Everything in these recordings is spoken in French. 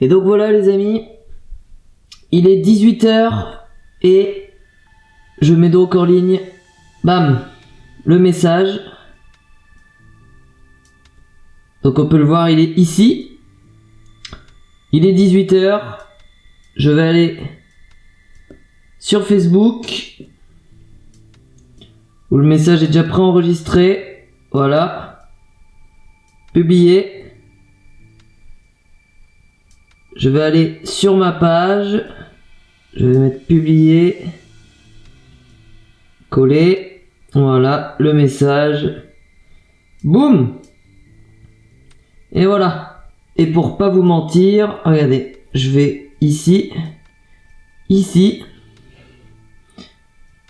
Et donc voilà les amis, il est 18h et je mets donc en ligne, bam, le message. Donc on peut le voir, il est ici. Il est 18h, je vais aller sur Facebook où le message est déjà préenregistré. Voilà. Publier. Je vais aller sur ma page. Je vais mettre publier. Coller. Voilà le message. Boum. Et voilà. Et pour pas vous mentir, regardez, je vais ici,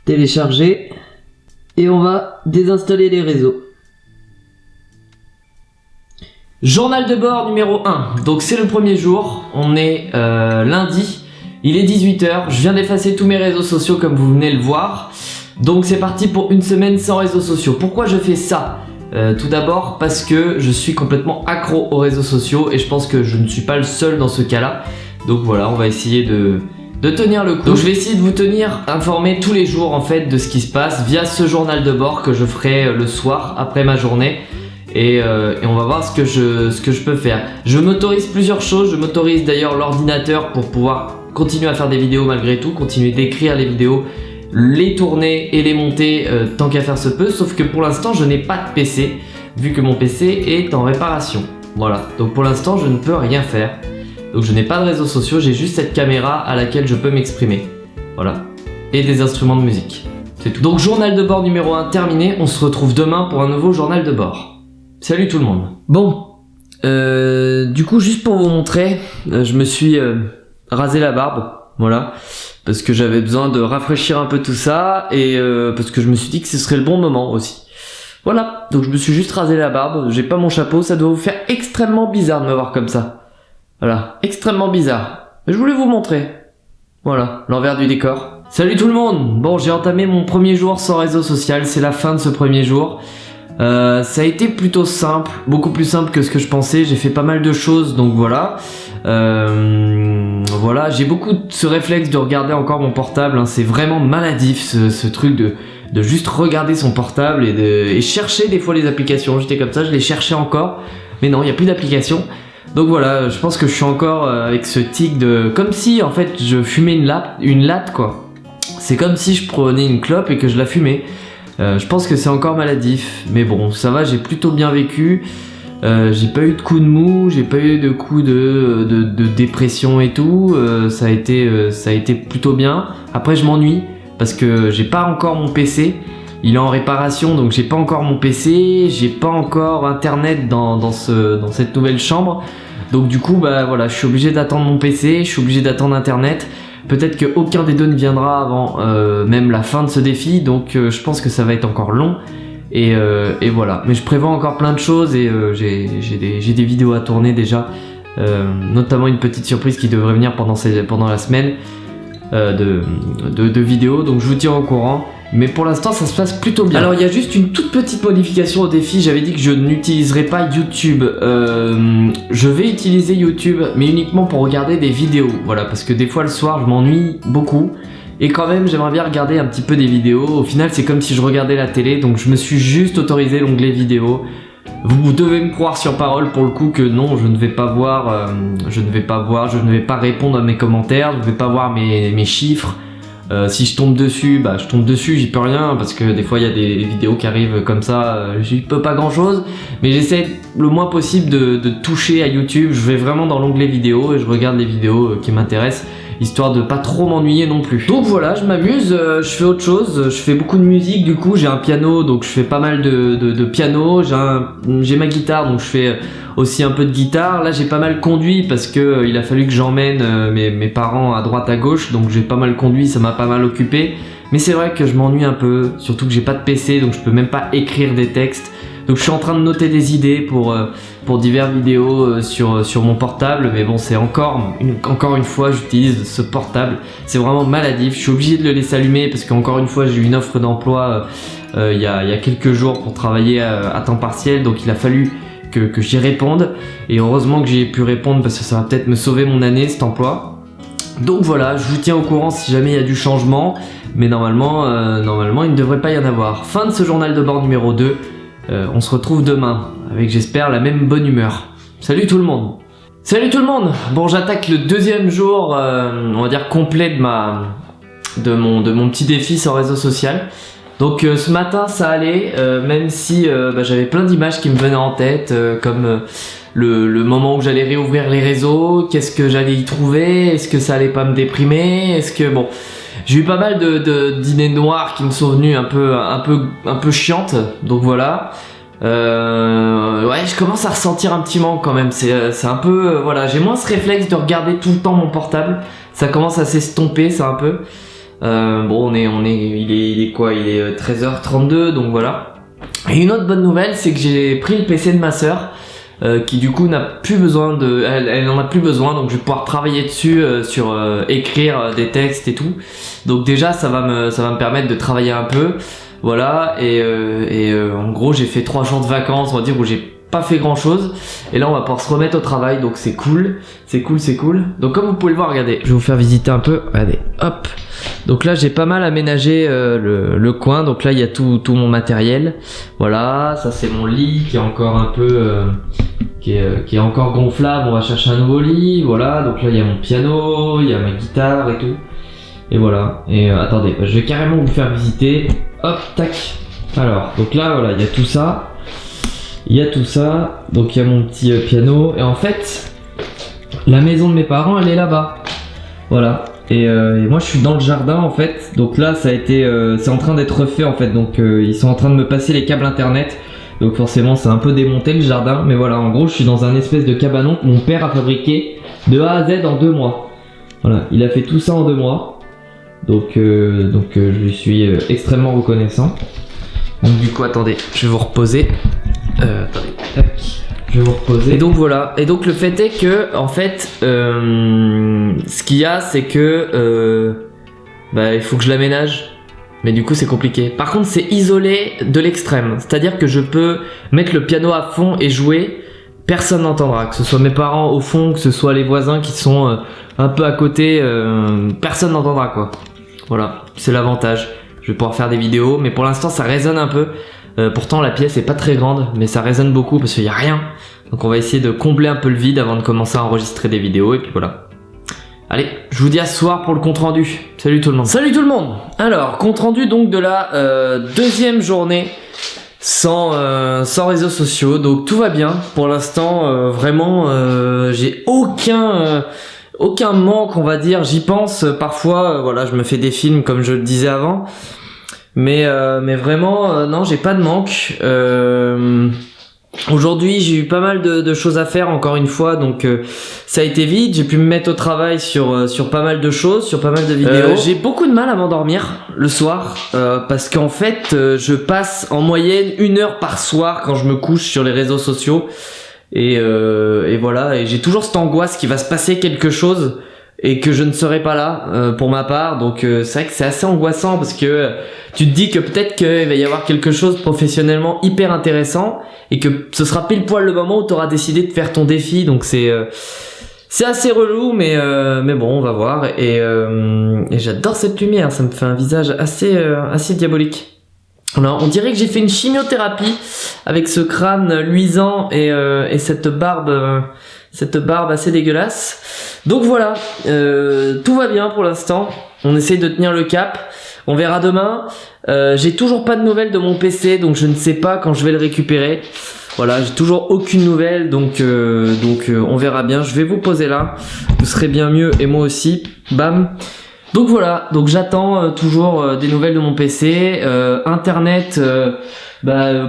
télécharger, et on va désinstaller les réseaux. Journal de bord numéro 1, donc c'est le premier jour, on est lundi, il est 18h, je viens d'effacer tous mes réseaux sociaux comme vous venez le voir, donc c'est parti pour une semaine sans réseaux sociaux. Pourquoi je fais ça ? Tout d'abord parce que je suis complètement accro aux réseaux sociaux et je pense que je ne suis pas le seul dans ce cas-là. Donc voilà, on va essayer de tenir le coup. Donc je vais essayer de vous tenir informé tous les jours en fait de ce qui se passe via ce journal de bord que je ferai le soir après ma journée. Et on va voir ce que je peux faire. Je m'autorise plusieurs choses, je m'autorise d'ailleurs l'ordinateur pour pouvoir continuer à faire des vidéos malgré tout, continuer d'écrire les vidéos, les tourner et les monter tant qu'à faire se peut, sauf que pour l'instant je n'ai pas de PC vu que mon PC est en réparation. Voilà, donc pour l'instant je ne peux rien faire, donc je n'ai pas de réseaux sociaux, j'ai juste cette caméra à laquelle je peux m'exprimer, voilà, et des instruments de musique, c'est tout. Donc journal de bord numéro 1 terminé, on se retrouve demain pour un nouveau journal de bord. Salut tout le monde. Bon, du coup juste pour vous montrer, je me suis rasé la barbe, voilà, parce que j'avais besoin de rafraîchir un peu tout ça et parce que je me suis dit que ce serait le bon moment aussi. Voilà, donc je me suis juste rasé la barbe, j'ai pas mon chapeau, ça doit vous faire extrêmement bizarre de me voir comme ça. Voilà, extrêmement bizarre. Mais je voulais vous montrer. Voilà, l'envers du décor. Salut tout le monde. Bon, j'ai entamé mon premier jour sans réseau social, c'est la fin de ce premier jour. Ça a été plutôt simple, beaucoup plus simple que ce que je pensais, j'ai fait pas mal de choses, donc voilà. Voilà, j'ai beaucoup ce réflexe de regarder encore mon portable, hein. C'est vraiment maladif ce truc de juste regarder son portable et chercher des fois les applications. J'étais comme ça, je les cherchais encore, mais non, il n'y a plus d'applications. Donc voilà, je pense que je suis encore avec ce tic de... Comme si en fait je fumais une latte quoi. C'est comme si je prenais une clope et que je la fumais. Je pense que c'est encore maladif, mais bon, ça va, j'ai plutôt bien vécu. J'ai pas eu de coups de mou, j'ai pas eu de coups de dépression et tout. Ça a été plutôt bien. Après, je m'ennuie parce que j'ai pas encore mon PC. Il est en réparation, donc j'ai pas encore mon PC, j'ai pas encore internet dans cette nouvelle chambre. Donc du coup, bah voilà, je suis obligé d'attendre mon PC, je suis obligé d'attendre internet. Peut-être qu'aucun des deux ne viendra avant même la fin de ce défi, donc je pense que ça va être encore long. Et voilà, mais je prévois encore plein de choses et j'ai des vidéos à tourner déjà, notamment une petite surprise qui devrait venir pendant la semaine de vidéos, donc je vous tiens au courant. Mais pour l'instant ça se passe plutôt bien. Alors il y a juste une toute petite modification au défi, j'avais dit que je n'utiliserais pas YouTube. Je vais utiliser YouTube mais uniquement pour regarder des vidéos, voilà, parce que des fois le soir je m'ennuie beaucoup. Et quand même j'aimerais bien regarder un petit peu des vidéos. Au final c'est comme si je regardais la télé, donc je me suis juste autorisé l'onglet vidéo. Vous devez me croire sur parole pour le coup que non, je ne vais pas voir, je ne vais pas répondre à mes commentaires, je ne vais pas voir mes chiffres. Si je tombe dessus, bah je tombe dessus, j'y peux rien parce que des fois il y a des vidéos qui arrivent comme ça, j'y peux pas grand chose, mais j'essaie le moins possible de toucher à YouTube. Je vais vraiment dans l'onglet vidéo et je regarde les vidéos qui m'intéressent, histoire de pas trop m'ennuyer non plus. Donc voilà, je m'amuse, je fais autre chose, je fais beaucoup de musique du coup, j'ai un piano donc je fais pas mal de piano, j'ai ma guitare donc je fais aussi un peu de guitare. Là j'ai pas mal conduit parce que il a fallu que j'emmène mes parents à droite à gauche, donc j'ai pas mal conduit, ça m'a pas mal occupé. Mais c'est vrai que je m'ennuie un peu, surtout que j'ai pas de PC donc je peux même pas écrire des textes. Donc je suis en train de noter des idées pour diverses vidéos sur mon portable, mais bon c'est encore une fois j'utilise ce portable, c'est vraiment maladif, je suis obligé de le laisser allumer parce qu'encore une fois j'ai eu une offre d'emploi il y a quelques jours pour travailler à temps partiel, donc il a fallu que j'y réponde. Et heureusement que j'ai pu répondre parce que ça va peut-être me sauver mon année cet emploi. Donc voilà, je vous tiens au courant si jamais il y a du changement. Mais normalement, il ne devrait pas y en avoir. Fin de ce journal de bord numéro 2. On se retrouve demain avec, j'espère, la même bonne humeur. Salut tout le monde! Salut tout le monde! Bon, j'attaque le deuxième jour, on va dire complet de mon petit défi sans réseau social. Donc ce matin ça allait, même si j'avais plein d'images qui me venaient en tête, comme le moment où j'allais réouvrir les réseaux, qu'est-ce que j'allais y trouver, est-ce que ça allait pas me déprimer, est-ce que bon... J'ai eu pas mal d'idées noires qui me sont venues un peu chiantes, donc voilà. Ouais, je commence à ressentir un petit manque quand même. C'est un peu, voilà, j'ai moins ce réflexe de regarder tout le temps mon portable. Ça commence à s'estomper, ça un peu. Bon, il est quoi? Il est 13h32, donc voilà. Et une autre bonne nouvelle, c'est que j'ai pris le PC de ma sœur. Qui du coup n'a plus besoin elle en a plus besoin, donc je vais pouvoir travailler dessus sur écrire des textes et tout. Donc déjà ça va me permettre de travailler un peu, voilà. Et en gros j'ai fait 3 jours de vacances, on va dire, où j'ai pas fait grand chose, et là on va pouvoir se remettre au travail, donc c'est cool. Donc comme vous pouvez le voir, regardez, je vais vous faire visiter un peu, regardez, hop. Donc là j'ai pas mal aménagé le coin, donc là il y a tout mon matériel, voilà. Ça c'est mon lit qui est encore un peu qui est encore gonflable, on va chercher un nouveau lit, voilà. Donc là il y a mon piano, il y a ma guitare et tout, et voilà. Et attendez, je vais carrément vous faire visiter, hop, tac. Alors donc là voilà, il y a tout ça. Donc il y a mon petit piano, et en fait la maison de mes parents elle est là-bas, voilà. Et moi je suis dans le jardin en fait, donc là ça a été c'est en train d'être refait en fait, donc ils sont en train de me passer les câbles internet, donc forcément c'est un peu démonté le jardin, mais voilà, en gros je suis dans un espèce de cabanon que mon père a fabriqué de A à Z en 2 mois, voilà, il a fait tout ça en 2 mois, donc je lui suis extrêmement reconnaissant. Donc du coup attendez, je vais vous reposer. Attendez, tac, je vais vous reposer. Et donc voilà, et donc le fait est que en fait ce qu'il y a c'est que il faut que je l'aménage, mais du coup c'est compliqué. Par contre c'est isolé de l'extrême, c'est-à-dire que je peux mettre le piano à fond et jouer, personne n'entendra, que ce soit mes parents au fond, que ce soit les voisins qui sont un peu à côté, personne n'entendra quoi. Voilà, c'est l'avantage. Je vais pouvoir faire des vidéos, mais pour l'instant ça résonne un peu. Pourtant la pièce est pas très grande, mais ça résonne beaucoup parce qu'il y a rien. Donc on va essayer de combler un peu le vide avant de commencer à enregistrer des vidéos, et puis voilà. Allez, je vous dis à ce soir pour le compte rendu. Salut tout le monde. Salut tout le monde. Alors, compte rendu donc de la deuxième journée sans réseaux sociaux. Donc tout va bien pour l'instant. Vraiment, j'ai aucun manque, on va dire. J'y pense parfois. Voilà, je me fais des films comme je le disais avant. Mais vraiment, non, j'ai pas de manque. Aujourd'hui, j'ai eu pas mal de choses à faire, encore une fois, donc ça a été vite. J'ai pu me mettre au travail sur pas mal de choses, sur pas mal de vidéos. J'ai beaucoup de mal à m'endormir le soir, parce qu'en fait, je passe en moyenne 1 heure par soir quand je me couche sur les réseaux sociaux. Et voilà, et j'ai toujours cette angoisse qu'il va se passer quelque chose et que je ne serai pas là pour ma part, donc c'est vrai que c'est assez angoissant parce que tu te dis que peut-être qu'il va y avoir quelque chose professionnellement hyper intéressant et que ce sera pile poil le moment où tu auras décidé de faire ton défi, donc c'est assez relou, mais bon, on va voir. Et j'adore cette lumière, ça me fait un visage assez diabolique. Alors, on dirait que j'ai fait une chimiothérapie avec ce crâne luisant et cette barbe assez dégueulasse. Donc voilà, tout va bien pour l'instant. On essaye de tenir le cap. On verra demain. J'ai toujours pas de nouvelles de mon PC, donc je ne sais pas quand je vais le récupérer. Voilà, j'ai toujours aucune nouvelle, donc on verra bien. Je vais vous poser là. Vous serez bien mieux et moi aussi. Bam. Donc voilà, donc j'attends toujours des nouvelles de mon PC. Internet,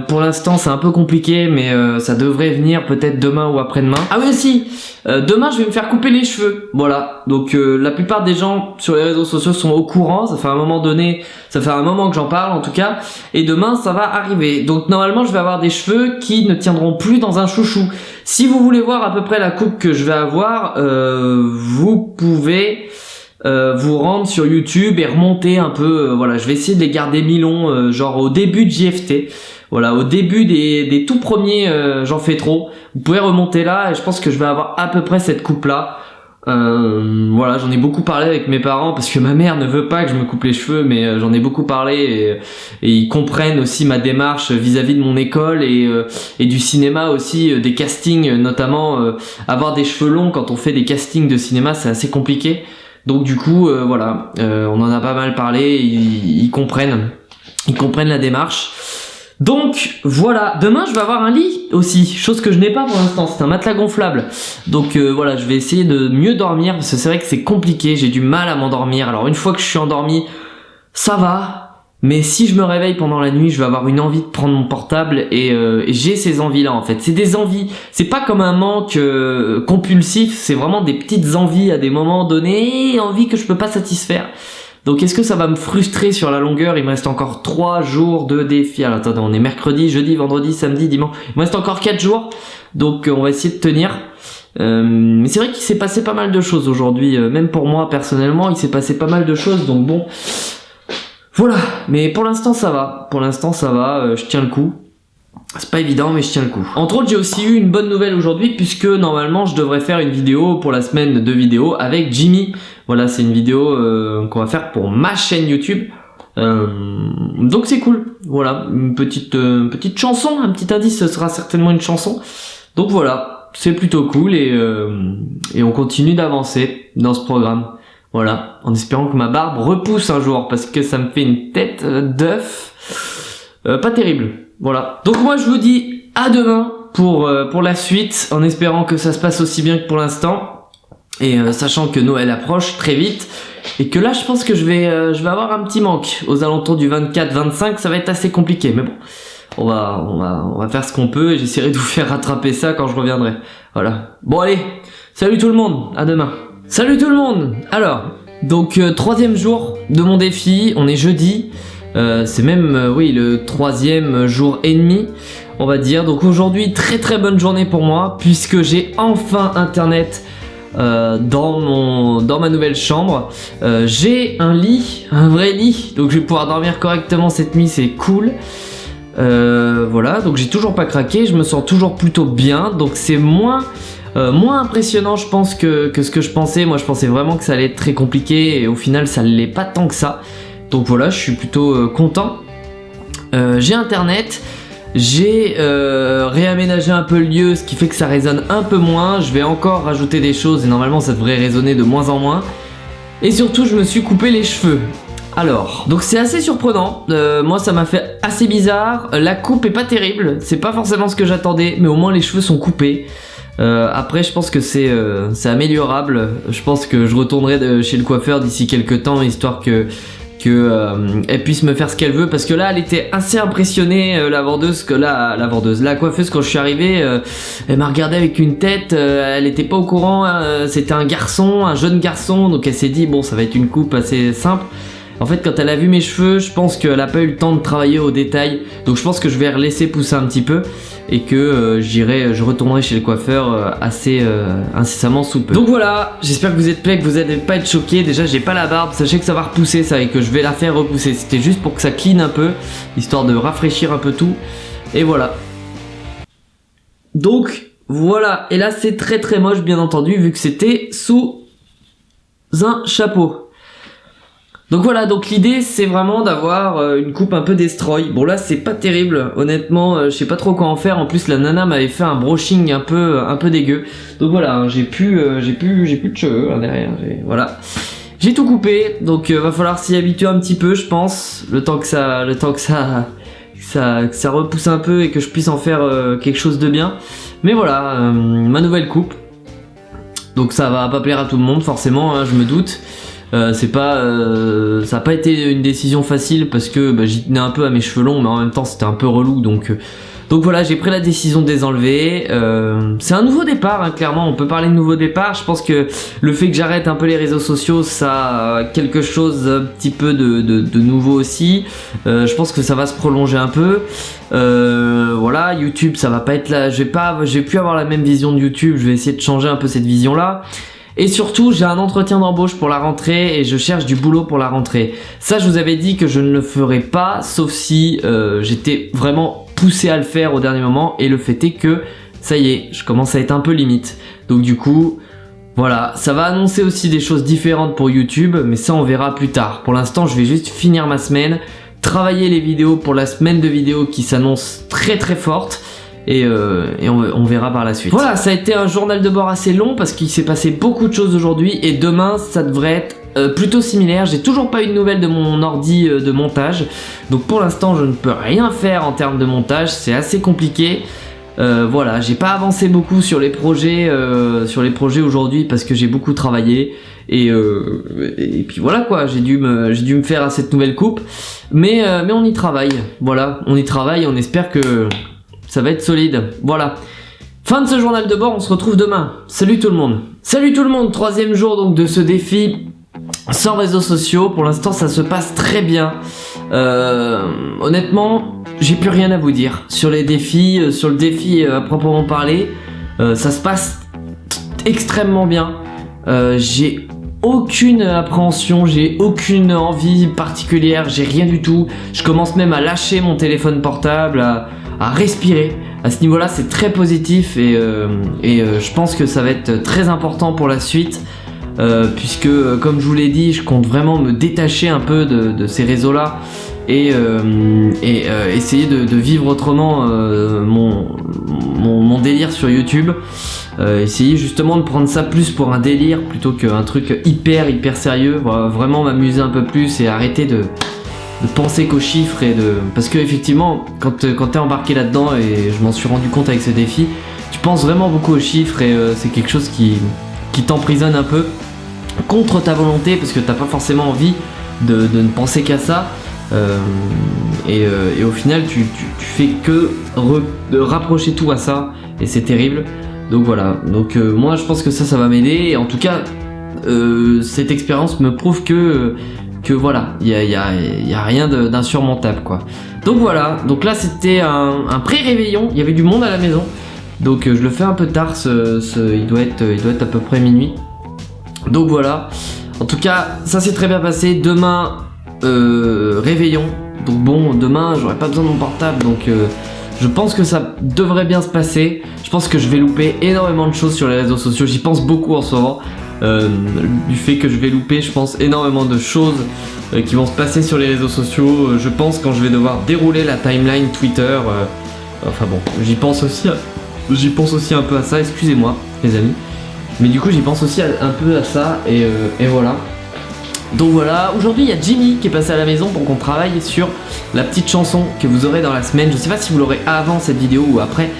pour l'instant c'est un peu compliqué, mais ça devrait venir peut-être demain ou après-demain. Ah oui aussi, demain je vais me faire couper les cheveux. Voilà, donc la plupart des gens sur les réseaux sociaux sont au courant. Ça fait un moment que j'en parle en tout cas. Et demain ça va arriver. Donc normalement je vais avoir des cheveux qui ne tiendront plus dans un chouchou. Si vous voulez voir à peu près la coupe que je vais avoir, vous pouvez... vous rendre sur YouTube et remonter un peu. Voilà, je vais essayer de les garder mi-longs, genre au début de JFT. Voilà, au début des tout premiers, j'en fais trop. Vous pouvez remonter là et je pense que je vais avoir à peu près cette coupe là. Voilà, j'en ai beaucoup parlé avec mes parents parce que ma mère ne veut pas que je me coupe les cheveux, mais j'en ai beaucoup parlé et ils comprennent aussi ma démarche vis-à-vis de mon école et du cinéma aussi, des castings notamment. Avoir des cheveux longs quand on fait des castings de cinéma, c'est assez compliqué. Donc du coup, voilà, on en a pas mal parlé, ils comprennent la démarche. Donc voilà, demain je vais avoir un lit aussi, chose que je n'ai pas pour l'instant, c'est un matelas gonflable. Donc voilà, je vais essayer de mieux dormir parce que c'est vrai que c'est compliqué, j'ai du mal à m'endormir. Alors une fois que je suis endormi, ça va, mais si je me réveille pendant la nuit, je vais avoir une envie de prendre mon portable et j'ai ces envies-là en fait. C'est des envies, c'est pas comme un manque compulsif, c'est vraiment des petites envies à des moments donnés, envies que je peux pas satisfaire. Donc est-ce que ça va me frustrer sur la longueur? Il me reste encore 3 jours de défi. Alors attendez, on est mercredi, jeudi, vendredi, samedi, dimanche. Il me reste encore 4 jours. Donc on va essayer de tenir. Mais c'est vrai qu'il s'est passé pas mal de choses aujourd'hui. Même pour moi personnellement, il s'est passé pas mal de choses. Donc bon, voilà. Mais pour l'instant ça va. Je tiens le coup. C'est pas évident mais je tiens le coup. Entre autres j'ai aussi eu une bonne nouvelle aujourd'hui puisque normalement je devrais faire une vidéo pour la semaine de vidéos avec Jimmy. Voilà, c'est une vidéo qu'on va faire pour ma chaîne YouTube. Donc c'est cool. Voilà, une petite chanson, un petit indice, ce sera certainement une chanson. Donc voilà, c'est plutôt cool et on continue d'avancer dans ce programme. Voilà, en espérant que ma barbe repousse un jour parce que ça me fait une tête d'œuf pas terrible. Voilà. Donc moi je vous dis à demain pour la suite, en espérant que ça se passe aussi bien que pour l'instant. Et sachant que Noël approche très vite et que là je pense que je vais avoir un petit manque aux alentours du 24-25, ça va être assez compliqué mais bon, on va faire ce qu'on peut et j'essaierai de vous faire rattraper ça quand je reviendrai. Voilà. Bon allez, salut tout le monde, à demain. Salut tout le monde. Alors, donc 3e jour de mon défi, on est jeudi. C'est même oui le 3e jour et demi on va dire. Donc aujourd'hui très très bonne journée pour moi puisque j'ai enfin internet dans ma nouvelle chambre. J'ai un lit, un vrai lit, donc je vais pouvoir dormir correctement cette nuit, c'est cool. Voilà, donc j'ai toujours pas craqué, je me sens toujours plutôt bien, donc c'est moins impressionnant je pense que ce que je pensais. Moi je pensais vraiment que ça allait être très compliqué et au final ça l'est pas tant que ça. Donc voilà, je suis plutôt content. J'ai internet. J'ai réaménagé un peu le lieu, ce qui fait que ça résonne un peu moins. Je vais encore rajouter des choses et normalement ça devrait résonner de moins en moins. Et surtout je me suis coupé les cheveux. Alors, donc c'est assez surprenant, moi ça m'a fait assez bizarre. La coupe est pas terrible, c'est pas forcément ce que j'attendais, mais au moins les cheveux sont coupés. Après je pense que c'est améliorable. Je pense que je retournerai chez le coiffeur d'ici quelques temps, histoire que elle puisse me faire ce qu'elle veut, parce que là elle était assez impressionnée, la coiffeuse, quand je suis arrivé, elle m'a regardé avec une tête, elle était pas au courant, c'était un jeune garçon, donc elle s'est dit bon ça va être une coupe assez simple. En fait quand elle a vu mes cheveux, je pense qu'elle a pas eu le temps de travailler au détail, donc je pense que je vais laisser pousser un petit peu et que je retournerai chez le coiffeur assez incessamment sous peu. Donc voilà, j'espère que vous êtes prêts, que vous n'allez pas être choqués. Déjà j'ai pas la barbe, sachez que ça va repousser ça et que je vais la faire repousser. C'était juste pour que ça clean un peu, histoire de rafraîchir un peu tout. Et voilà. Donc voilà, et là c'est très très moche bien entendu vu que c'était sous un chapeau. Donc voilà, donc l'idée c'est vraiment d'avoir une coupe un peu destroy. Bon là c'est pas terrible, honnêtement, je sais pas trop quoi en faire. En plus la nana m'avait fait un brushing un peu dégueu. Donc voilà, j'ai plus de cheveux hein, derrière. Voilà, j'ai tout coupé. Donc va falloir s'y habituer un petit peu, je pense, le temps que ça repousse un peu et que je puisse en faire quelque chose de bien. Mais voilà, ma nouvelle coupe. Donc ça va pas plaire à tout le monde forcément, hein, je me doute. Ça a pas été une décision facile parce que j'y tenais un peu à mes cheveux longs, mais en même temps c'était un peu relou, donc voilà, j'ai pris la décision de les enlever. C'est un nouveau départ, hein, clairement on peut parler de nouveau départ. Je pense que le fait que j'arrête un peu les réseaux sociaux, ça a quelque chose un petit peu de nouveau aussi. Je pense que ça va se prolonger un peu. Voilà, YouTube ça va pas être là, je vais plus avoir la même vision de YouTube, je vais essayer de changer un peu cette vision là. Et surtout, j'ai un entretien d'embauche pour la rentrée et je cherche du boulot pour la rentrée. Ça, je vous avais dit que je ne le ferais pas, sauf si j'étais vraiment poussé à le faire au dernier moment. Et le fait est que, ça y est, je commence à être un peu limite. Donc du coup, voilà, ça va annoncer aussi des choses différentes pour YouTube, mais ça on verra plus tard. Pour l'instant, je vais juste finir ma semaine, travailler les vidéos pour la semaine de vidéos qui s'annonce très très forte. Et on verra par la suite. Voilà, ça a été un journal de bord assez long parce qu'il s'est passé beaucoup de choses aujourd'hui et demain ça devrait être plutôt similaire. J'ai toujours pas eu de nouvelles de mon ordi de montage, donc pour l'instant je ne peux rien faire en termes de montage, c'est assez compliqué. Voilà, j'ai pas avancé beaucoup sur les projets aujourd'hui parce que j'ai beaucoup travaillé et puis voilà quoi, j'ai dû me faire à cette nouvelle coupe, mais on y travaille. Voilà, on y travaille, on espère que ça va être solide. Voilà. Fin de ce journal de bord, on se retrouve demain. Salut tout le monde. Salut tout le monde, 3e jour donc de ce défi sans réseaux sociaux. Pour l'instant, ça se passe très bien. Honnêtement, j'ai plus rien à vous dire sur les défis, sur le défi à proprement parler. Ça se passe extrêmement bien. J'ai aucune appréhension, j'ai aucune envie particulière, j'ai rien du tout. Je commence même à lâcher mon téléphone portable, à respirer. À ce niveau-là, c'est très positif et je pense que ça va être très important pour la suite. Puisque comme je vous l'ai dit, je compte vraiment me détacher un peu de ces réseaux-là et essayer de vivre autrement mon délire sur YouTube. Essayer justement de prendre ça plus pour un délire plutôt qu'un truc hyper sérieux. Voilà, vraiment m'amuser un peu plus et arrêter de penser qu'aux chiffres parce que effectivement quand t'es embarqué là-dedans, et je m'en suis rendu compte avec ce défi, tu penses vraiment beaucoup aux chiffres et c'est quelque chose qui t'emprisonne un peu contre ta volonté parce que t'as pas forcément envie de ne penser qu'à ça et au final tu fais que de rapprocher tout à ça et c'est terrible. Donc voilà, donc moi je pense que ça va m'aider et en tout cas cette expérience me prouve que voilà, il y a rien d'insurmontable quoi. Donc voilà, donc là c'était un pré-réveillon, il y avait du monde à la maison. Donc je le fais un peu tard, il doit être à peu près minuit. Donc voilà, en tout cas ça s'est très bien passé. Demain réveillon, donc bon demain j'aurai pas besoin de mon portable, donc je pense que ça devrait bien se passer. Je pense que je vais louper énormément de choses sur les réseaux sociaux, j'y pense beaucoup en ce moment. Du fait que je vais louper, je pense, énormément de choses qui vont se passer sur les réseaux sociaux. Je pense quand je vais devoir dérouler la timeline Twitter. Enfin bon, j'y pense aussi un peu à ça, excusez-moi les amis. Mais du coup j'y pense aussi un peu à ça et voilà. Donc voilà, aujourd'hui il y a Jimmy qui est passé à la maison pour qu'on travaille sur la petite chanson que vous aurez dans la semaine. Je sais pas si vous l'aurez avant cette vidéo ou après,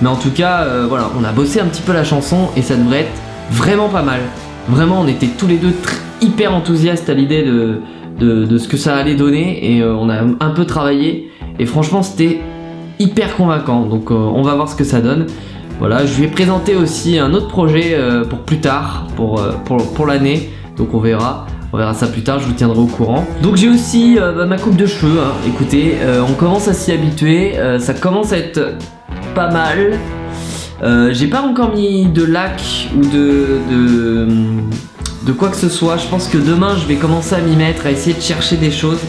mais en tout cas voilà, on a bossé un petit peu la chanson et ça devrait être vraiment pas mal. Vraiment on était tous les deux hyper enthousiastes à l'idée de ce que ça allait donner et on a un peu travaillé et franchement c'était hyper convaincant, donc on va voir ce que ça donne. Voilà, je lui ai présenté aussi un autre projet pour plus tard, pour l'année, donc on verra ça plus tard, je vous tiendrai au courant. Donc j'ai aussi ma coupe de cheveux, hein. Écoutez, on commence à s'y habituer, ça commence à être pas mal. J'ai pas encore mis de lac ou de quoi que ce soit. Je pense que demain je vais commencer à m'y mettre, à essayer de chercher des choses,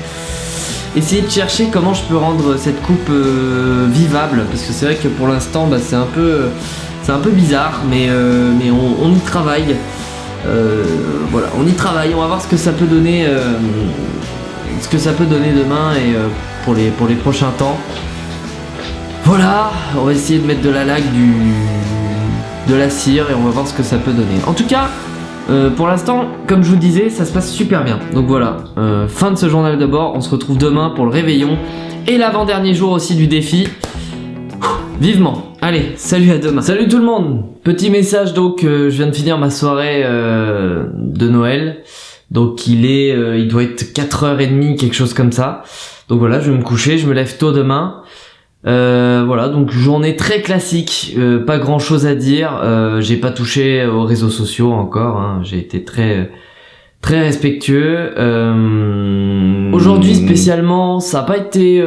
essayer de chercher comment je peux rendre cette coupe vivable, parce que c'est vrai que pour l'instant c'est un peu bizarre, mais on y travaille. Voilà, on y travaille, on va voir ce que ça peut donner demain et pour les prochains temps. Voilà, on va essayer de mettre de la laque, de la cire et on va voir ce que ça peut donner. En tout cas, pour l'instant, comme je vous disais, ça se passe super bien. Donc voilà, fin de ce journal de bord, on se retrouve demain pour le réveillon et l'avant-dernier jour aussi du défi. Vivement. Allez, salut, à demain. Salut tout le monde. Petit message donc, je viens de finir ma soirée de Noël. Donc il doit être 4h30, quelque chose comme ça. Donc voilà, je vais me coucher, je me lève tôt demain. Voilà, donc journée très classique, pas grand chose à dire. J'ai pas touché aux réseaux sociaux encore, hein. J'ai été très respectueux. Aujourd'hui spécialement, ça a pas été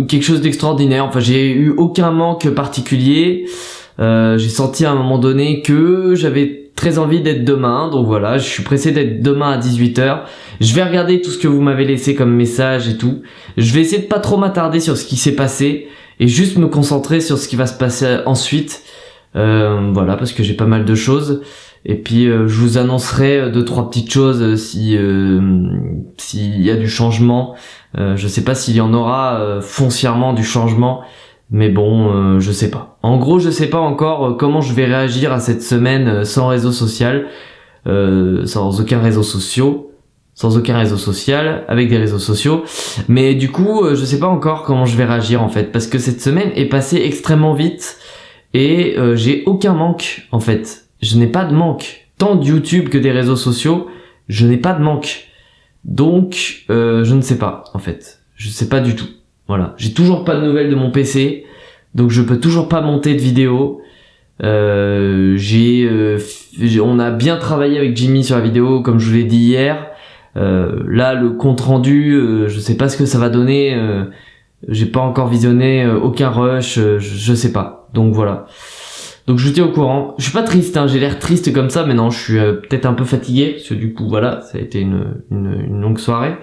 quelque chose d'extraordinaire. Enfin, j'ai eu aucun manque particulier. J'ai senti à un moment donné que j'avais très envie d'être demain, donc voilà, je suis pressé d'être demain à 18h. Je vais regarder tout ce que vous m'avez laissé comme message et tout. Je vais essayer de pas trop m'attarder sur ce qui s'est passé et juste me concentrer sur ce qui va se passer ensuite. Voilà, parce que j'ai pas mal de choses. Et puis je vous annoncerai 2-3 petites choses s'il y a du changement. Je sais pas s'il y en aura foncièrement du changement, mais bon, je sais pas. En gros, je sais pas encore comment je vais réagir à cette semaine sans réseau social, sans aucun réseau social, avec des réseaux sociaux. Mais du coup, je sais pas encore comment je vais réagir en fait, parce que cette semaine est passée extrêmement vite et j'ai aucun manque en fait. Je n'ai pas de manque. Tant de YouTube que des réseaux sociaux, je n'ai pas de manque. Donc, je ne sais pas, en fait. Je sais pas du tout. Voilà. J'ai toujours pas de nouvelles de mon PC. Donc, je peux toujours pas monter de vidéo. On a bien travaillé avec Jimmy sur la vidéo, comme je vous l'ai dit hier. Là, le compte rendu, je sais pas ce que ça va donner. J'ai pas encore visionné aucun rush. Je sais pas. Donc, voilà. Donc je vous tiens au courant. Je suis pas triste, hein, j'ai l'air triste comme ça, mais non, je suis peut-être un peu fatigué, parce que du coup, voilà, ça a été une longue soirée.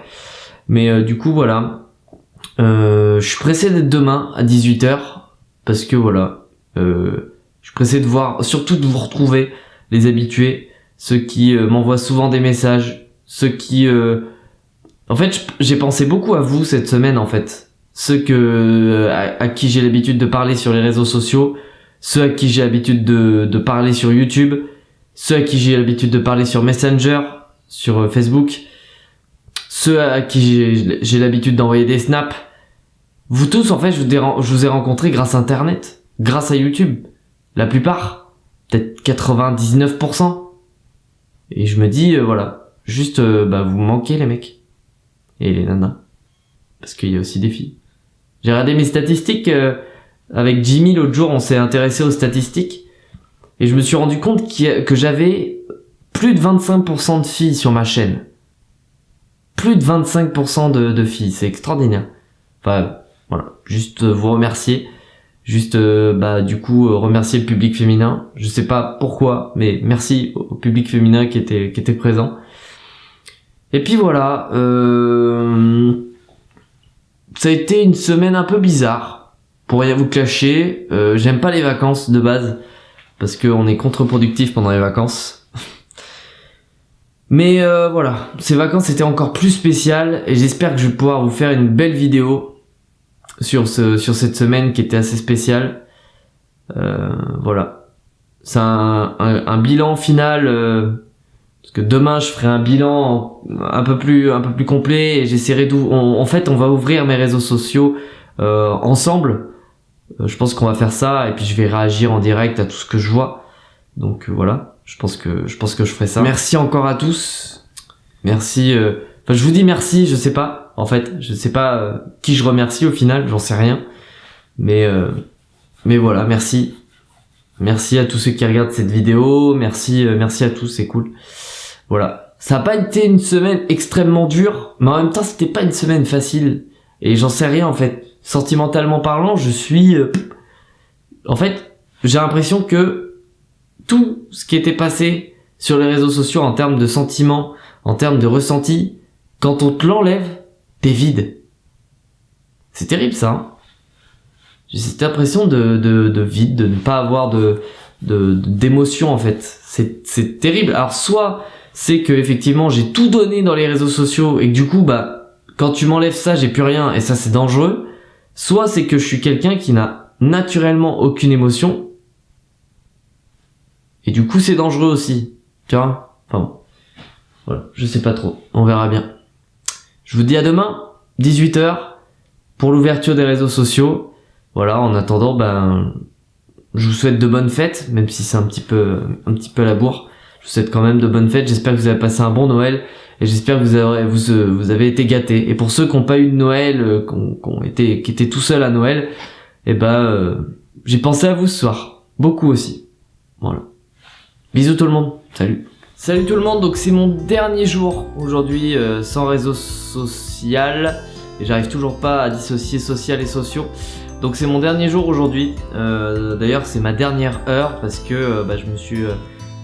Mais du coup, voilà. Je suis pressé d'être demain à 18h, parce que voilà, je suis pressé de voir, surtout de vous retrouver, les habitués, ceux qui m'envoient souvent des messages, ceux qui... En fait, j'ai pensé beaucoup à vous cette semaine, en fait. Ceux à qui j'ai l'habitude de parler sur les réseaux sociaux, ceux à qui j'ai l'habitude de parler sur YouTube, ceux à qui j'ai l'habitude de parler sur Messenger, sur Facebook, ceux à qui j'ai l'habitude d'envoyer des snaps. Vous tous, en fait, je vous ai rencontrés grâce à Internet, grâce à YouTube. La plupart, peut-être 99%. Et je me dis, voilà, juste, vous manquez les mecs. Et les nanas. Parce qu'il y a aussi des filles. J'ai regardé mes statistiques... Avec Jimmy, l'autre jour, on s'est intéressé aux statistiques et je me suis rendu compte que j'avais plus de 25% de filles sur ma chaîne. Plus de 25% de filles, c'est extraordinaire. Enfin, voilà, juste vous remercier. Juste, du coup, remercier le public féminin. Je sais pas pourquoi, mais merci au public féminin qui était présent. Et puis voilà, ça a été une semaine un peu bizarre. Pour rien vous cacher, j'aime pas les vacances de base, parce qu'on est contre-productif pendant les vacances. Mais voilà, ces vacances étaient encore plus spéciales, et j'espère que je vais pouvoir vous faire une belle vidéo sur cette semaine qui était assez spéciale. Voilà. C'est un bilan final, parce que demain je ferai un bilan un peu plus complet, et j'essaierai en fait on va ouvrir mes réseaux sociaux ensemble. Je pense qu'on va faire ça et puis je vais réagir en direct à tout ce que je vois. Donc voilà, je pense que je ferai ça. Merci encore à tous. Merci. Je vous dis merci. Je sais pas. En fait, je sais pas qui je remercie au final. J'en sais rien. Mais voilà, merci. Merci à tous ceux qui regardent cette vidéo. Merci à tous. C'est cool. Voilà. Ça a pas été une semaine extrêmement dure, mais en même temps, c'était pas une semaine facile. Et j'en sais rien en fait. Sentimentalement parlant, je suis... En fait, j'ai l'impression que tout ce qui était passé sur les réseaux sociaux en termes de sentiments, en termes de ressenti, quand on te l'enlève, t'es vide. C'est terrible ça. Hein, j'ai cette impression de vide, de ne pas avoir d'émotion en fait. C'est terrible. Alors soit c'est que effectivement j'ai tout donné dans les réseaux sociaux et que du coup quand tu m'enlèves ça, j'ai plus rien et ça c'est dangereux. Soit c'est que je suis quelqu'un qui n'a naturellement aucune émotion. Et du coup c'est dangereux aussi. Tu vois ? Enfin bon. Voilà, je sais pas trop. On verra bien. Je vous dis à demain, 18h, pour l'ouverture des réseaux sociaux. Voilà, en attendant, je vous souhaite de bonnes fêtes, même si c'est un petit peu à la bourre. Je vous souhaite quand même de bonnes fêtes. J'espère que vous avez passé un bon Noël. Et j'espère que vous avez été gâtés. Et pour ceux qui n'ont pas eu de Noël, qui étaient tout seuls à Noël, j'ai pensé à vous ce soir. Beaucoup aussi. Voilà. Bisous tout le monde. Salut. Salut tout le monde. Donc c'est mon dernier jour aujourd'hui sans réseau social. Et j'arrive toujours pas à dissocier social et sociaux. Donc c'est mon dernier jour aujourd'hui. D'ailleurs c'est ma dernière heure parce que je me suis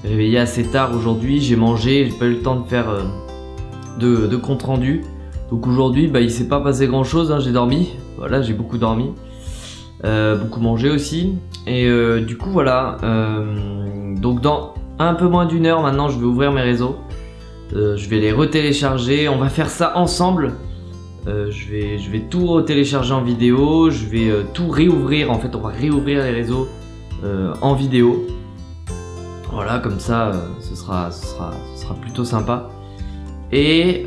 réveillé assez tard aujourd'hui, j'ai mangé, j'ai pas eu le temps de faire de compte rendu. Donc aujourd'hui il s'est pas passé grand chose, hein, j'ai dormi, voilà, j'ai beaucoup dormi, beaucoup mangé aussi. Et du coup voilà, donc dans un peu moins d'une heure maintenant je vais ouvrir mes réseaux. Je vais les retélécharger, on va faire ça ensemble. Je vais tout retélécharger en vidéo, je vais tout réouvrir, en fait on va réouvrir les réseaux en vidéo. Voilà, comme ça ce sera plutôt sympa. Et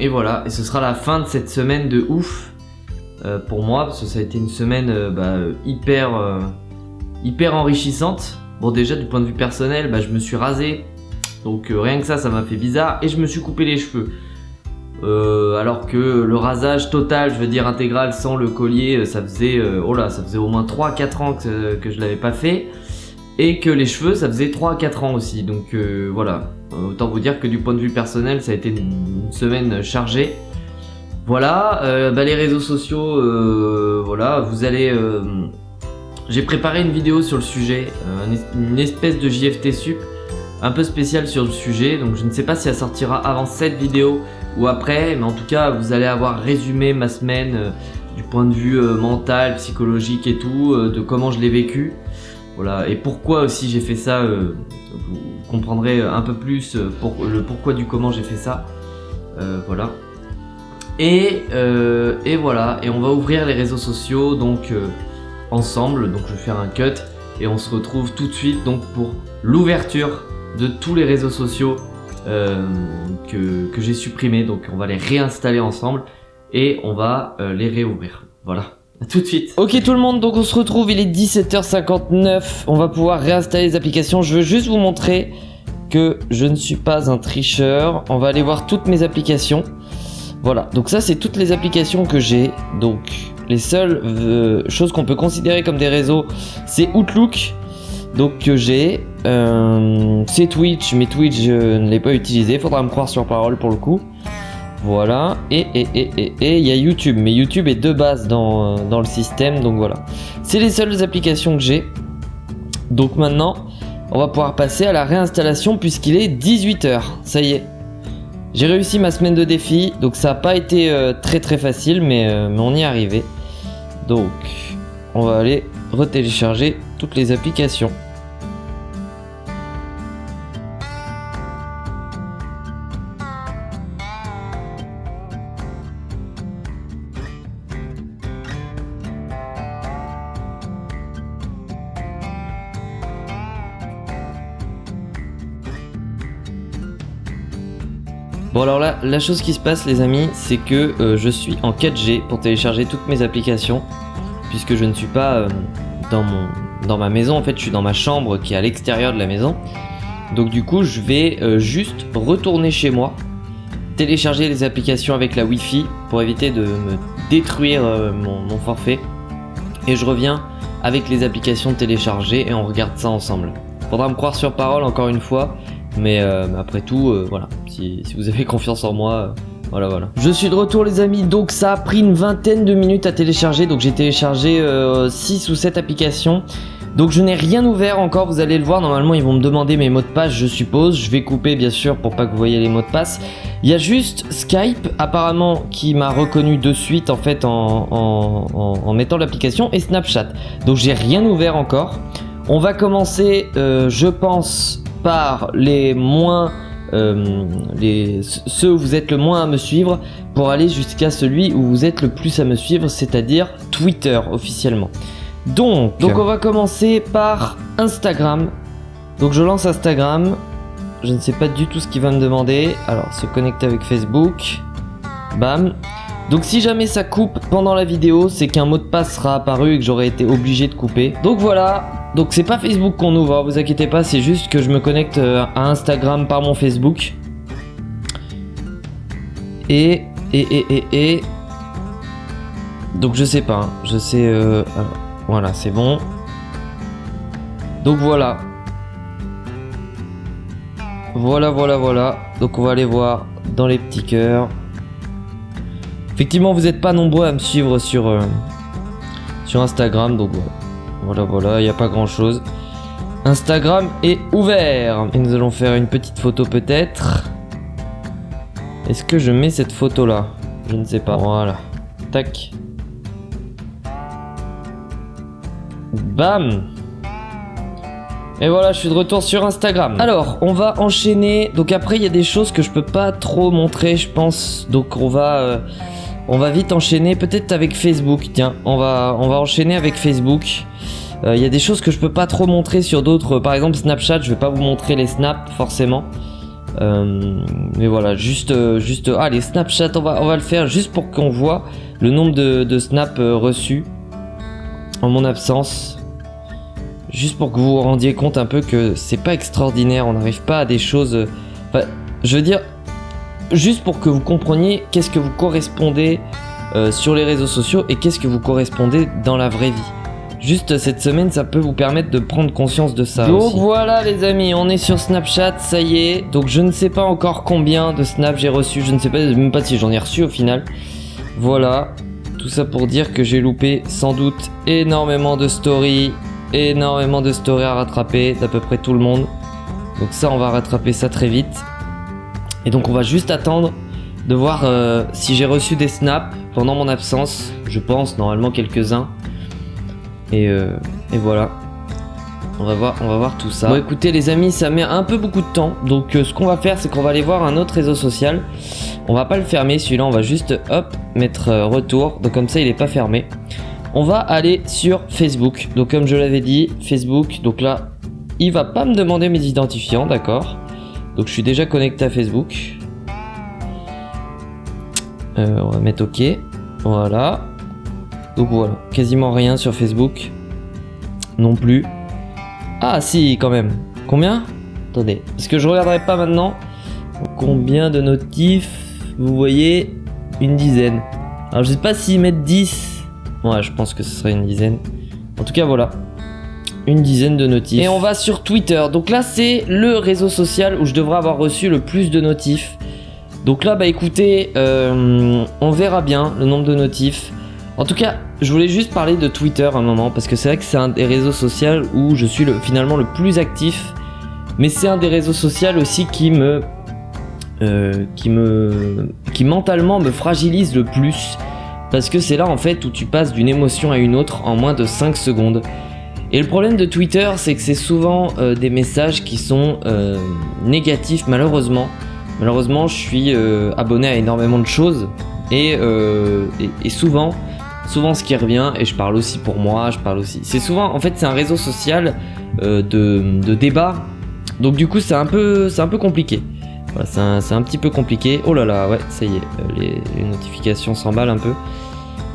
voilà, et ce sera la fin de cette semaine de ouf pour moi, parce que ça a été une semaine hyper enrichissante. Bon, déjà du point de vue personnel, je me suis rasé, donc rien que ça m'a fait bizarre, et je me suis coupé les cheveux. Alors que le rasage total, je veux dire intégral, sans le collier, ça faisait au moins 3-4 ans que je l'avais pas fait. Et que les cheveux, ça faisait 3 à 4 ans aussi. Donc voilà, autant vous dire que du point de vue personnel, ça a été une semaine chargée. Voilà, les réseaux sociaux, voilà, vous allez... j'ai préparé une vidéo sur le sujet, une espèce de JFT Sup, un peu spéciale sur le sujet. Donc je ne sais pas si elle sortira avant cette vidéo ou après, mais en tout cas, vous allez avoir résumé ma semaine du point de vue mental, psychologique et tout, de comment je l'ai vécu. Voilà, et pourquoi aussi j'ai fait ça, vous comprendrez un peu plus le pourquoi du comment j'ai fait ça. Voilà. Et voilà, et on va ouvrir les réseaux sociaux donc ensemble, donc je vais faire un cut et on se retrouve tout de suite donc pour l'ouverture de tous les réseaux sociaux que j'ai supprimés. Donc on va les réinstaller ensemble et on va les réouvrir. Voilà. A tout de suite. Ok tout le monde, donc on se retrouve, il est 17h59, on va pouvoir réinstaller les applications. Je veux juste vous montrer que je ne suis pas un tricheur. On va aller voir toutes mes applications. Voilà, donc ça c'est toutes les applications que j'ai. Donc les seules choses qu'on peut considérer comme des réseaux, c'est Outlook, donc que j'ai. C'est Twitch, mais Twitch je ne l'ai pas utilisé, faudra me croire sur parole pour le coup. Voilà, et il y a YouTube, mais YouTube est de base dans le système, donc voilà. C'est les seules applications que j'ai. Donc maintenant, on va pouvoir passer à la réinstallation puisqu'il est 18h, ça y est. J'ai réussi ma semaine de défi, donc ça n'a pas été très facile, mais on y est arrivé. Donc, on va aller retélécharger toutes les applications. Bon alors là, la chose qui se passe les amis, c'est que je suis en 4G pour télécharger toutes mes applications, puisque je ne suis pas dans ma maison, en fait je suis dans ma chambre qui est à l'extérieur de la maison. Donc du coup je vais juste retourner chez moi, télécharger les applications avec la Wi-Fi pour éviter de me détruire mon forfait. Et je reviens avec les applications téléchargées et on regarde ça ensemble. Faudra me croire sur parole encore une fois. Mais après tout, voilà, si vous avez confiance en moi, voilà. Je suis de retour les amis, donc ça a pris une vingtaine de minutes à télécharger. Donc j'ai téléchargé 6 ou 7 applications. Donc je n'ai rien ouvert encore, vous allez le voir. Normalement ils vont me demander mes mots de passe, je suppose. Je vais couper bien sûr pour pas que vous voyez les mots de passe. Il y a juste Skype apparemment qui m'a reconnu de suite en fait en mettant l'application, et Snapchat. Donc j'ai rien ouvert encore. On va commencer je pense par les moins ceux où vous êtes le moins à me suivre, pour aller jusqu'à celui où vous êtes le plus à me suivre, c'est-à-dire Twitter officiellement. Donc on va commencer par Instagram. Donc je lance Instagram. Je ne sais pas du tout ce qu'il va me demander. Alors se connecter avec Facebook. Bam. Donc si jamais ça coupe pendant la vidéo, c'est qu'un mot de passe sera apparu et que j'aurais été obligé de couper. Donc voilà. Donc c'est pas Facebook qu'on ouvre, vous inquiétez pas, c'est juste que je me connecte à Instagram par mon Facebook. Et donc je sais pas, hein. Je sais alors, voilà, c'est bon. Donc voilà. Voilà. Donc on va aller voir dans les petits cœurs. Effectivement, vous n'êtes pas nombreux à me suivre sur Instagram, donc voilà, il n'y a pas grand chose. Instagram est ouvert. Et nous allons faire une petite photo peut-être. Est-ce que je mets cette photo là? Je ne sais pas. Voilà. Tac. Bam. Et voilà, je suis de retour sur Instagram. Alors, on va enchaîner. Donc après, il y a des choses que je peux pas trop montrer, je pense. Donc on va vite enchaîner. Peut-être avec Facebook. Tiens, on va enchaîner avec Facebook. Il y a des choses que je peux pas trop montrer sur d'autres. Par exemple, Snapchat, je vais pas vous montrer les snaps forcément. Mais voilà, juste allez, Snapchat, on va le faire juste pour qu'on voit le nombre de snaps reçus en mon absence. Juste pour que vous vous rendiez compte un peu que c'est pas extraordinaire, on n'arrive pas à des choses. Enfin, je veux dire, juste pour que vous compreniez qu'est-ce que vous correspondez sur les réseaux sociaux et qu'est-ce que vous correspondez dans la vraie vie. Juste cette semaine, ça peut vous permettre de prendre conscience de ça. Donc aussi. Voilà les amis, on est sur Snapchat, ça y est. Donc je ne sais pas encore combien de snaps j'ai reçu, je ne sais pas même pas si j'en ai reçu au final. Voilà, tout ça pour dire que j'ai loupé sans doute énormément de stories à rattraper d'à peu près tout le monde. Donc ça, on va rattraper ça très vite. Et donc on va juste attendre de voir si j'ai reçu des snaps pendant mon absence. Je pense normalement quelques-uns. Et voilà, on va voir tout ça. Bon écoutez les amis, ça met un peu beaucoup de temps. Donc ce qu'on va faire, c'est qu'on va aller voir un autre réseau social. On va pas le fermer celui-là, on va juste hop mettre retour. Donc comme ça il est pas fermé. On va aller sur Facebook. Donc comme je l'avais dit, Facebook. Donc là, il va pas me demander mes identifiants, d'accord. Donc je suis déjà connecté à Facebook. On va mettre OK. Voilà. Donc voilà, quasiment rien sur Facebook. Non plus. Ah si, quand même. Combien? Attendez, parce que je regarderai pas maintenant. Combien de notifs? Vous voyez, une dizaine. Alors je sais pas s'ils mettent 10. Ouais, je pense que ce serait une dizaine. En tout cas voilà, une dizaine de notifs. Et on va sur Twitter. Donc là c'est le réseau social où je devrais avoir reçu le plus de notifs. Donc là bah écoutez, on verra bien le nombre de notifs. En tout cas, je voulais juste parler de Twitter un moment parce que c'est vrai que c'est un des réseaux sociaux où je suis finalement le plus actif, mais c'est un des réseaux sociaux aussi qui mentalement me fragilise le plus parce que c'est là en fait où tu passes d'une émotion à une autre en moins de 5 secondes. Et le problème de Twitter, c'est que c'est souvent des messages qui sont négatifs malheureusement. Malheureusement, je suis abonné à énormément de choses et souvent ce qui revient, et je parle aussi pour moi, c'est souvent, en fait c'est un réseau social de débat, donc du coup c'est un peu compliqué. Voilà, c'est un petit peu compliqué. Oh là là, ouais, ça y est, les notifications s'emballent un peu.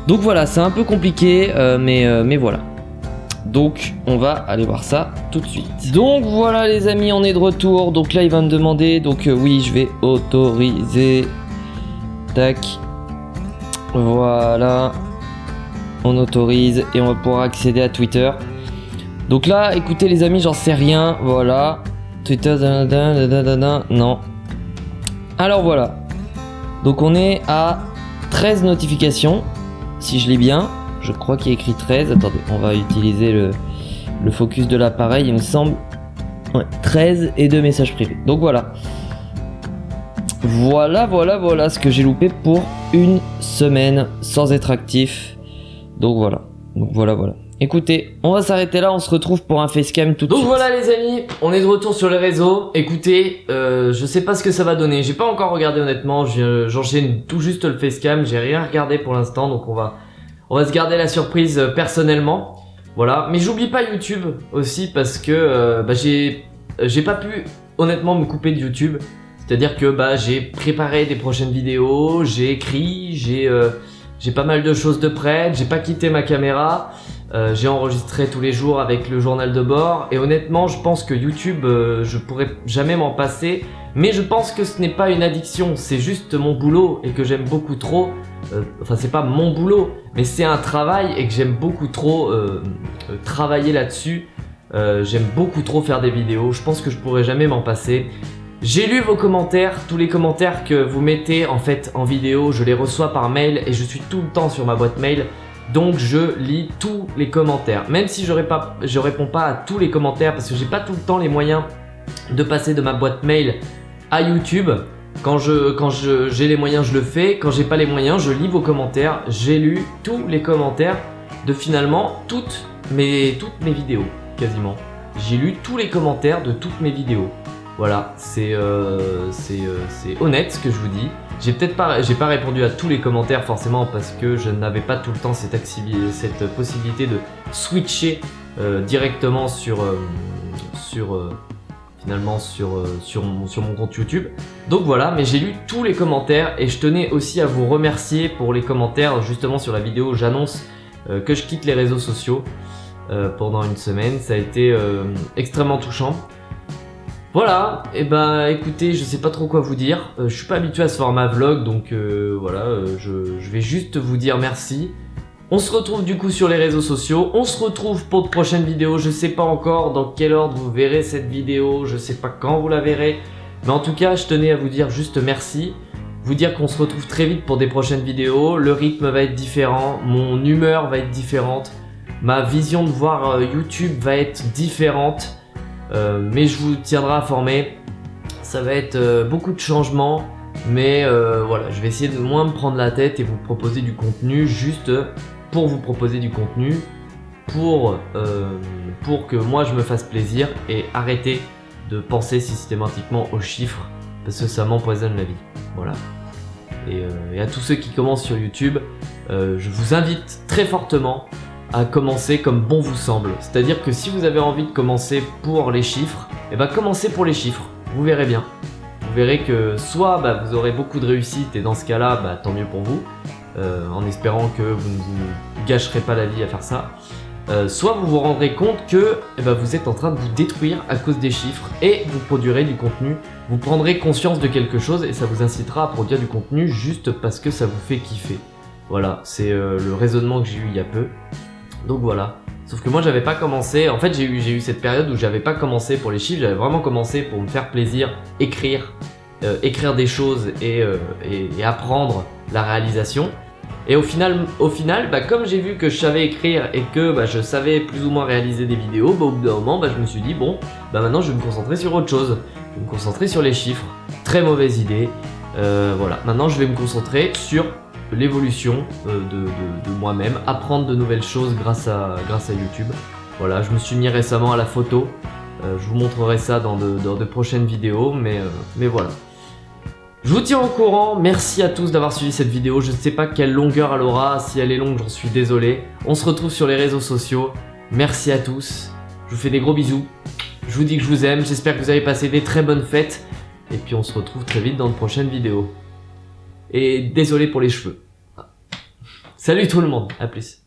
Donc voilà, c'est un peu compliqué, mais voilà. Donc on va aller voir ça tout de suite. Donc voilà les amis, on est de retour. Donc là il va me demander, donc oui je vais autoriser. Tac. Voilà. On autorise et on va pouvoir accéder à Twitter. Donc là, écoutez les amis, j'en sais rien. Voilà. Twitter, non. Alors voilà. Donc on est à 13 notifications. Si je lis bien, je crois qu'il y a écrit 13. Attendez, on va utiliser le focus de l'appareil, il me semble. Ouais, 13 et 2 messages privés. Donc voilà. Voilà ce que j'ai loupé pour une semaine sans être actif. Donc voilà. Écoutez, on va s'arrêter là, on se retrouve pour un facecam tout de suite. Donc voilà les amis, on est de retour sur les réseaux. Écoutez, je sais pas ce que ça va donner. J'ai pas encore regardé honnêtement, j'enchaîne tout juste le facecam, j'ai rien regardé pour l'instant, donc on va se garder la surprise personnellement. Voilà, mais j'oublie pas YouTube aussi parce que j'ai pas pu honnêtement me couper de YouTube. C'est-à-dire que j'ai préparé des prochaines vidéos, j'ai écrit, j'ai pas mal de choses de prêtes, j'ai pas quitté ma caméra, j'ai enregistré tous les jours avec le journal de bord et honnêtement je pense que YouTube je pourrais jamais m'en passer, mais je pense que ce n'est pas une addiction, c'est juste mon boulot et que j'aime beaucoup trop, enfin c'est pas mon boulot mais c'est un travail et que j'aime beaucoup trop travailler là-dessus, j'aime beaucoup trop faire des vidéos, je pense que je pourrais jamais m'en passer. J'ai lu vos commentaires, tous les commentaires que vous mettez en fait en vidéo, je les reçois par mail et je suis tout le temps sur ma boîte mail. Donc je lis tous les commentaires, même si je réponds pas à tous les commentaires parce que j'ai pas tout le temps les moyens de passer de ma boîte mail à YouTube. Quand j'ai les moyens, je le fais. Quand j'ai pas les moyens, je lis vos commentaires. J'ai lu tous les commentaires de finalement toutes mes vidéos, quasiment. J'ai lu tous les commentaires de toutes mes vidéos. Voilà, c'est honnête ce que je vous dis. J'ai pas répondu à tous les commentaires forcément parce que je n'avais pas tout le temps cette possibilité de switcher directement sur mon compte YouTube. Donc voilà, mais j'ai lu tous les commentaires et je tenais aussi à vous remercier pour les commentaires justement sur la vidéo où j'annonce que je quitte les réseaux sociaux pendant une semaine. Ça a été extrêmement touchant. Voilà, et ben écoutez, je sais pas trop quoi vous dire, je suis pas habitué à ce format vlog donc voilà, je vais juste vous dire merci. On se retrouve du coup sur les réseaux sociaux, on se retrouve pour de prochaines vidéos, je sais pas encore dans quel ordre vous verrez cette vidéo, je sais pas quand vous la verrez, mais en tout cas je tenais à vous dire juste merci, vous dire qu'on se retrouve très vite pour des prochaines vidéos, le rythme va être différent, mon humeur va être différente, ma vision de voir YouTube va être différente. Mais je vous tiendrai informé, ça va être beaucoup de changements, mais voilà, je vais essayer de moins me prendre la tête et vous proposer du contenu juste pour vous proposer du contenu, pour que moi je me fasse plaisir et arrêter de penser systématiquement aux chiffres parce que ça m'empoisonne la vie. Voilà. Et à tous ceux qui commencent sur YouTube, je vous invite très fortement à commencer comme bon vous semble. C'est-à-dire que si vous avez envie de commencer pour les chiffres, et ben commencez pour les chiffres, vous verrez bien. Vous verrez que soit vous aurez beaucoup de réussite et dans ce cas-là, tant mieux pour vous, en espérant que vous ne vous gâcherez pas la vie à faire ça. Soit vous vous rendrez compte que vous êtes en train de vous détruire à cause des chiffres et vous produirez du contenu, vous prendrez conscience de quelque chose et ça vous incitera à produire du contenu juste parce que ça vous fait kiffer. Voilà, c'est le raisonnement que j'ai eu il y a peu. Donc voilà, sauf que moi j'avais pas commencé, en fait j'ai eu cette période où j'avais pas commencé pour les chiffres, j'avais vraiment commencé pour me faire plaisir, écrire des choses et apprendre la réalisation. Et au final comme j'ai vu que je savais écrire et que je savais plus ou moins réaliser des vidéos, au bout d'un moment je me suis dit bon, maintenant je vais me concentrer sur autre chose, je vais me concentrer sur les chiffres, très mauvaise idée, voilà, maintenant je vais me concentrer sur l'évolution de moi-même, apprendre de nouvelles choses grâce à YouTube. Voilà, je me suis mis récemment à la photo, je vous montrerai ça dans de prochaines vidéos, mais voilà. Je vous tiens au courant, merci à tous d'avoir suivi cette vidéo, je ne sais pas quelle longueur elle aura, si elle est longue j'en suis désolé. On se retrouve sur les réseaux sociaux, merci à tous, je vous fais des gros bisous, je vous dis que je vous aime, j'espère que vous avez passé des très bonnes fêtes, et puis on se retrouve très vite dans de prochaines vidéos. Et désolé pour les cheveux. Salut tout le monde, à plus.